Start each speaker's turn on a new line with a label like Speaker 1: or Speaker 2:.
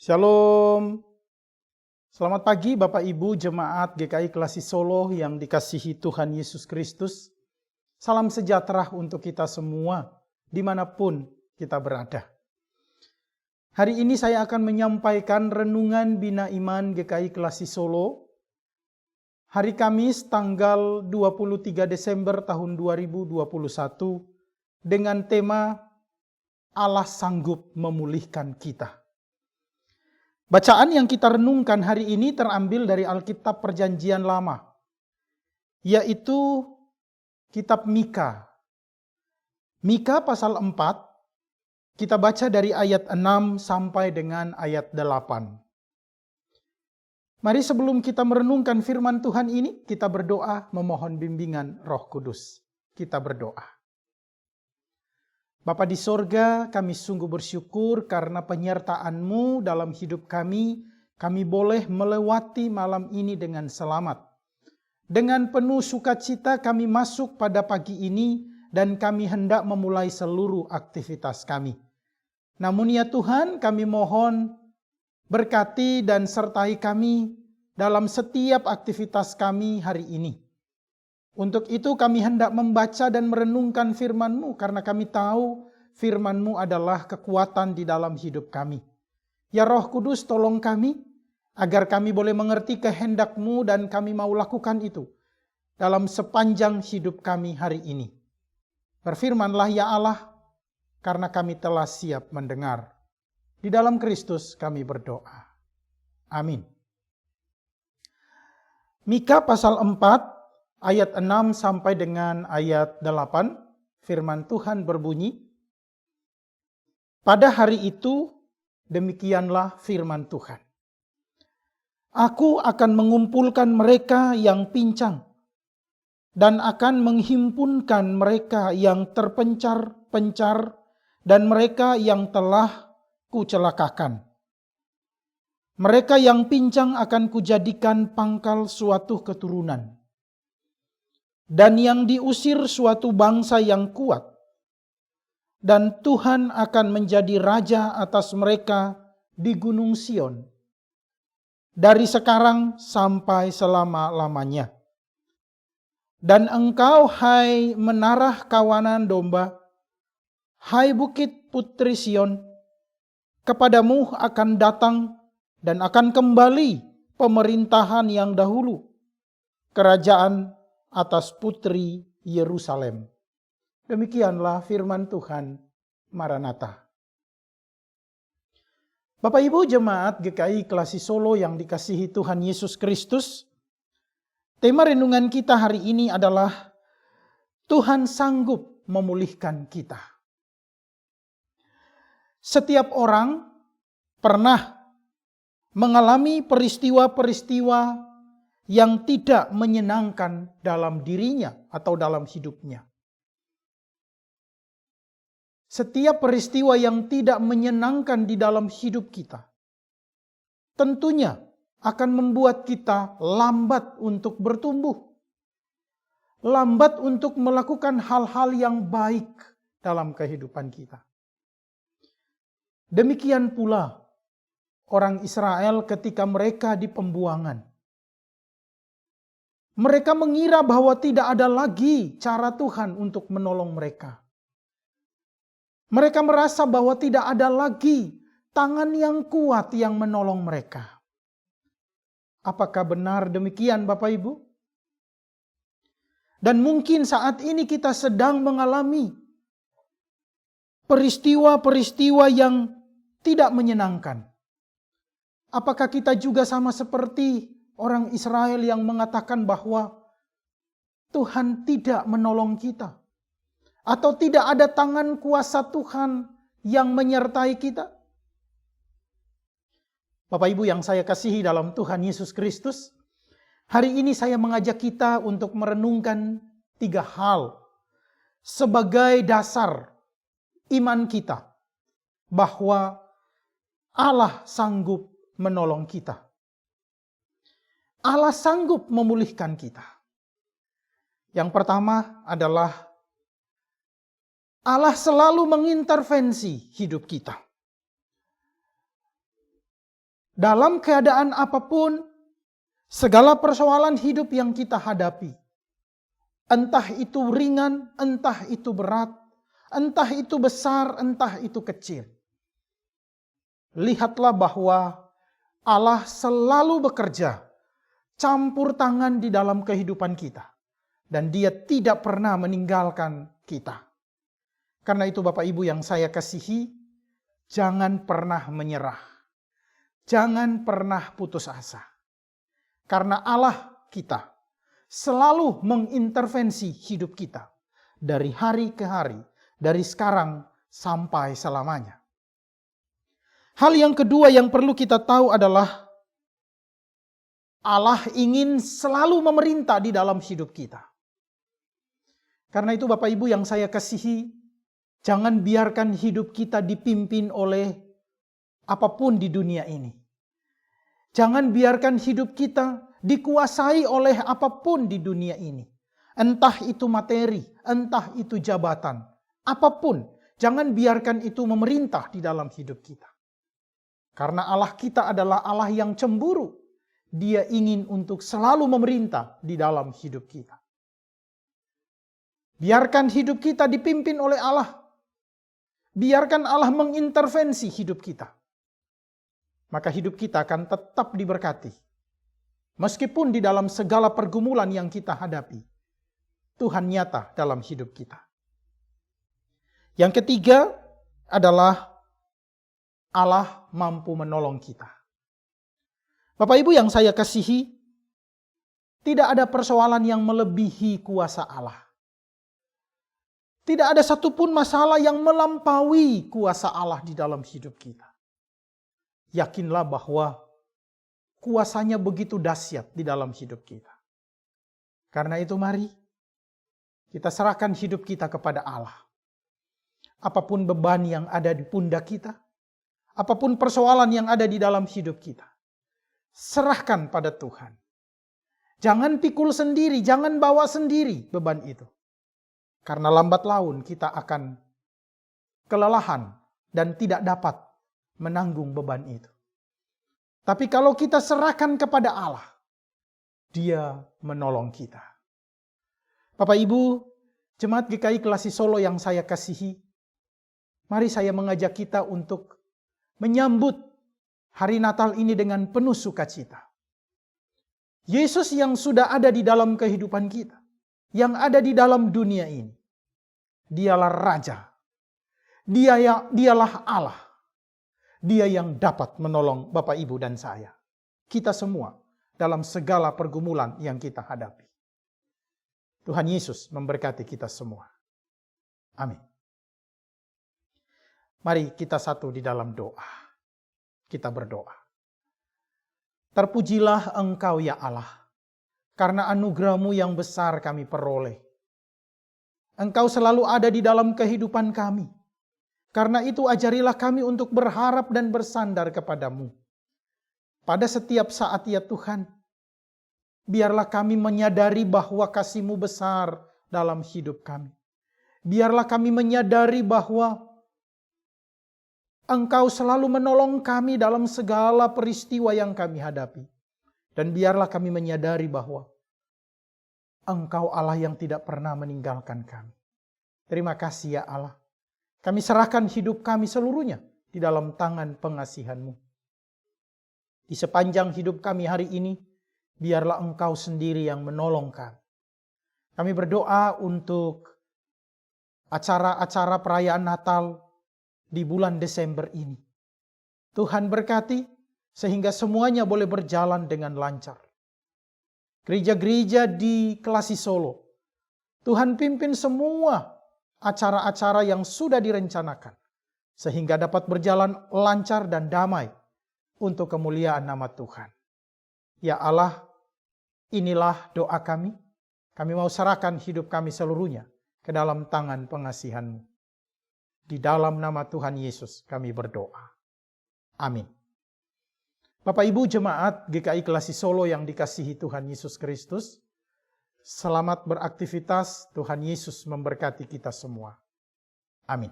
Speaker 1: Shalom. Selamat pagi Bapak Ibu Jemaat GKI Klasi Solo yang dikasihi Tuhan Yesus Kristus. Salam sejahtera untuk kita semua dimanapun kita berada. Hari ini saya akan menyampaikan renungan Bina Iman GKI Klasi Solo. Hari Kamis tanggal 23 Desember tahun 2021 dengan tema Allah sanggup memulihkan kita. Bacaan yang kita renungkan hari ini terambil dari Alkitab Perjanjian Lama, yaitu kitab Mika. Mika pasal 4, kita baca dari ayat 6 sampai dengan ayat 8. Mari sebelum kita merenungkan firman Tuhan ini, kita berdoa memohon bimbingan Roh Kudus. Kita berdoa. Bapa di sorga, kami sungguh bersyukur karena penyertaan-Mu dalam hidup kami boleh melewati malam ini dengan selamat. Dengan penuh sukacita kami masuk pada pagi ini dan kami hendak memulai seluruh aktivitas kami. Namun ya Tuhan, kami mohon berkati dan sertai kami dalam setiap aktivitas kami hari ini. Untuk itu kami hendak membaca dan merenungkan firman-Mu karena kami tahu firman-Mu adalah kekuatan di dalam hidup kami. Ya Roh Kudus, tolong kami agar kami boleh mengerti kehendak-Mu dan kami mau lakukan itu dalam sepanjang hidup kami hari ini. Berfirmanlah ya Allah, karena kami telah siap mendengar. Di dalam Kristus kami berdoa. Amin. Mika pasal 4 ayat 6 sampai dengan ayat 8, firman Tuhan berbunyi, pada hari itu demikianlah firman Tuhan. Aku akan mengumpulkan mereka yang pincang dan akan menghimpunkan mereka yang terpencar-pencar dan mereka yang telah kucelakakan. Mereka yang pincang akan kujadikan pangkal suatu keturunan. Dan yang diusir suatu bangsa yang kuat. Dan Tuhan akan menjadi raja atas mereka di Gunung Sion. Dari sekarang sampai selama-lamanya. Dan engkau hai menara kawanan domba, hai bukit putri Sion, kepadamu akan datang dan akan kembali pemerintahan yang dahulu. Kerajaan atas putri Yerusalem. Demikianlah firman Tuhan. Maranatha. Bapak Ibu Jemaat GKI Klasi Solo yang dikasihi Tuhan Yesus Kristus, tema renungan kita hari ini adalah Tuhan sanggup memulihkan kita. Setiap orang pernah mengalami peristiwa-peristiwa yang tidak menyenangkan dalam dirinya atau dalam hidupnya. Setiap peristiwa yang tidak menyenangkan di dalam hidup kita, tentunya akan membuat kita lambat untuk bertumbuh. Lambat untuk melakukan hal-hal yang baik dalam kehidupan kita. Demikian pula orang Israel ketika mereka di pembuangan. Mereka mengira bahwa tidak ada lagi cara Tuhan untuk menolong mereka. Mereka merasa bahwa tidak ada lagi tangan yang kuat yang menolong mereka. Apakah benar demikian Bapak Ibu? Dan mungkin saat ini kita sedang mengalami peristiwa-peristiwa yang tidak menyenangkan. Apakah kita juga sama seperti orang Israel yang mengatakan bahwa Tuhan tidak menolong kita. Atau tidak ada tangan kuasa Tuhan yang menyertai kita. Bapak Ibu yang saya kasihi dalam Tuhan Yesus Kristus, hari ini saya mengajak kita untuk merenungkan 3 hal sebagai dasar iman kita. Bahwa Allah sanggup menolong kita. Allah sanggup memulihkan kita. Yang pertama adalah Allah selalu mengintervensi hidup kita. dalam keadaan apapun, segala persoalan hidup yang kita hadapi, entah itu ringan, entah itu berat, entah itu besar, entah itu kecil, lihatlah bahwa Allah selalu bekerja, campur tangan di dalam kehidupan kita. Dan Dia tidak pernah meninggalkan kita. Karena itu Bapak Ibu yang saya kasihi, jangan pernah menyerah. Jangan pernah putus asa. Karena Allah kita selalu mengintervensi hidup kita. Dari hari ke hari, dari sekarang sampai selamanya. Hal yang kedua yang perlu kita tahu adalah Allah ingin selalu memerintah di dalam hidup kita. Karena itu Bapak Ibu yang saya kasihi, jangan biarkan hidup kita dipimpin oleh apapun di dunia ini. Jangan biarkan hidup kita dikuasai oleh apapun di dunia ini. Entah itu materi, entah itu jabatan, apapun. Jangan biarkan itu memerintah di dalam hidup kita. Karena Allah kita adalah Allah yang cemburu. Dia ingin untuk selalu memerintah di dalam hidup kita. Biarkan hidup kita dipimpin oleh Allah. Biarkan Allah mengintervensi hidup kita. Maka hidup kita akan tetap diberkati. Meskipun di dalam segala pergumulan yang kita hadapi, Tuhan nyata dalam hidup kita. Yang ketiga adalah Allah mampu menolong kita. Bapak Ibu yang saya kasihi, tidak ada persoalan yang melebihi kuasa Allah. Tidak ada satupun masalah yang melampaui kuasa Allah di dalam hidup kita. Yakinlah bahwa kuasanya begitu dahsyat di dalam hidup kita. Karena itu mari kita serahkan hidup kita kepada Allah. Apapun beban yang ada di pundak kita, apapun persoalan yang ada di dalam hidup kita, serahkan pada Tuhan. Jangan pikul sendiri, jangan bawa sendiri beban itu. Karena lambat laun kita akan kelelahan dan tidak dapat menanggung beban itu. Tapi kalau kita serahkan kepada Allah, Dia menolong kita. Bapak Ibu, Jemaat GKI Kelasi Solo yang saya kasihi, mari saya mengajak kita untuk menyambut hari Natal ini dengan penuh sukacita. Yesus yang sudah ada di dalam kehidupan kita, yang ada di dalam dunia ini, Dialah Raja, Dialah Allah, Dia yang dapat menolong Bapak Ibu dan saya, kita semua dalam segala pergumulan yang kita hadapi. Tuhan Yesus memberkati kita semua. Amin. Mari kita satu di dalam doa. Kita berdoa. Terpujilah Engkau ya Allah, karena anugerah-Mu yang besar kami peroleh. Engkau selalu ada di dalam kehidupan kami. Karena itu ajarilah kami untuk berharap dan bersandar kepada-Mu. Pada setiap saat ya Tuhan, biarlah kami menyadari bahwa kasih-Mu besar dalam hidup kami. Biarlah kami menyadari bahwa Engkau selalu menolong kami dalam segala peristiwa yang kami hadapi. Dan biarlah kami menyadari bahwa Engkau Allah yang tidak pernah meninggalkan kami. Terima kasih ya Allah. Kami serahkan hidup kami seluruhnya di dalam tangan pengasihan-Mu. Di sepanjang hidup kami hari ini, biarlah Engkau sendiri yang menolong kami. Kami berdoa untuk acara-acara perayaan Natal di bulan Desember ini. Tuhan berkati sehingga semuanya boleh berjalan dengan lancar. Gereja-gereja di Kelasi Solo, Tuhan pimpin semua acara-acara yang sudah direncanakan, sehingga dapat berjalan lancar dan damai untuk kemuliaan nama Tuhan. Ya Allah, inilah doa kami. Kami mau serahkan hidup kami seluruhnya ke dalam tangan pengasihan-Mu. Di dalam nama Tuhan Yesus kami berdoa. Amin. Bapak Ibu Jemaat GKI Kelasi Solo yang dikasihi Tuhan Yesus Kristus, selamat beraktivitas. Tuhan Yesus memberkati kita semua. Amin.